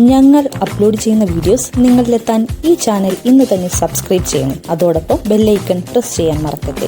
ഞങ്ങൾ അപ്ലോഡ് ചെയ്യുന്ന വീഡിയോസ് നിങ്ങളിലെത്താൻ ഈ ചാനൽ ഇന്ന് തന്നെ സബ്സ്ക്രൈബ് ചെയ്യണം. അതോടൊപ്പം ബെല്ലൈക്കൺ പ്രസ് ചെയ്യാൻ മറക്കരുത്.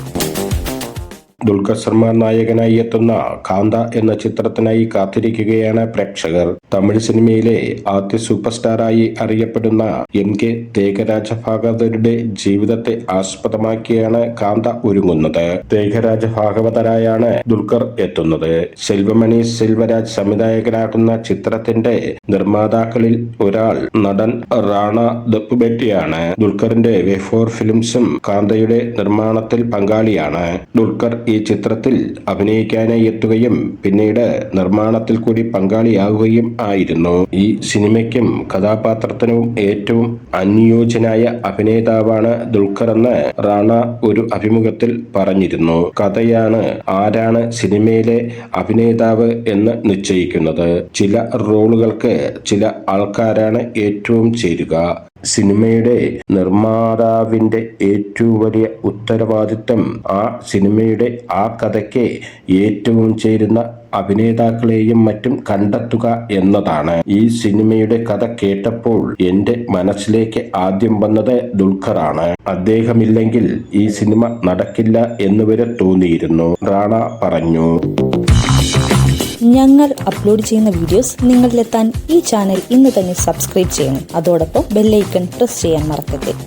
ദുൽഖർ സൽമാൻ നായകനായി എത്തുന്ന കാന്ത എന്ന ചിത്രത്തിനായി കാത്തിരിക്കുകയാണ് പ്രേക്ഷകർ. തമിഴ് സിനിമയിലെ ആദ്യ സൂപ്പർ സ്റ്റാറായി അറിയപ്പെടുന്ന MK തേകരാജ ഭാഗവതരുടെ ജീവിതത്തെ ആസ്പദമാക്കിയാണ് കാന്ത ഒരുങ്ങുന്നത്. തേകരാജ ഭാഗവതരായാണ് ദുൽഖർ എത്തുന്നത്. സെൽവമണി സെൽവരാജ് സംവിധായകനാകുന്ന ചിത്രത്തിന്റെ നിർമ്മാതാക്കളിൽ ഒരാൾ നടൻ റാണ ദപ്പുബെട്ടിയാണ്. ദുൽഖറിന്റെ V4 ഫിലിംസും കാന്തയുടെ നിർമ്മാണത്തിൽ പങ്കാളിയാണ്. ദുൽഖർ ഈ ചിത്രത്തിൽ അഭിനയിക്കാനായി എത്തുകയും പിന്നീട് നിർമ്മാണത്തിൽ കൂടി പങ്കാളിയാവുകയും ആയിരുന്നു. ഈ സിനിമയ്ക്കും കഥാപാത്രത്തിനും ഏറ്റവും അനുയോജ്യനായ അഭിനേതാവാണ് ദുൽഖർ എന്ന് റാണ ഒരു അഭിമുഖത്തിൽ പറഞ്ഞിരുന്നു. കഥയാണ് ആരാണ് സിനിമയിലെ അഭിനേതാവ് എന്ന് നിശ്ചയിക്കുന്നത്. ചില റോളുകൾക്ക് ചില ആൾക്കാരാണ് ഏറ്റവും ചേരുക. സിനിമയുടെ നിർമ്മാതാവിന്റെ ഏറ്റവും വലിയ ഉത്തരവാദിത്തം ആ സിനിമയുടെ ആ കഥയ്ക്ക് ഏറ്റവും ചേരുന്ന അഭിനേതാക്കളെയും മറ്റും കണ്ടെത്തുക എന്നതാണ്. ഈ സിനിമയുടെ കഥ കേട്ടപ്പോൾ എന്റെ മനസ്സിലേക്ക് ആദ്യം വന്നത് ദുൽഖറാണ്. അദ്ദേഹമില്ലെങ്കിൽ ഈ സിനിമ നടക്കില്ല എന്നുവരെ തോന്നിയിരുന്നു, റാണ പറഞ്ഞു. ഞങ്ങൾ അപ്ലോഡ് ചെയ്യുന്ന വീഡിയോസ് നിങ്ങളിലെത്താൻ ഈ ചാനൽ ഇന്ന് തന്നെ സബ്സ്ക്രൈബ് ചെയ്യണം. അതോടൊപ്പം ബെല്ലൈക്കൺ പ്രസ് ചെയ്യാൻ മറക്കരുത്.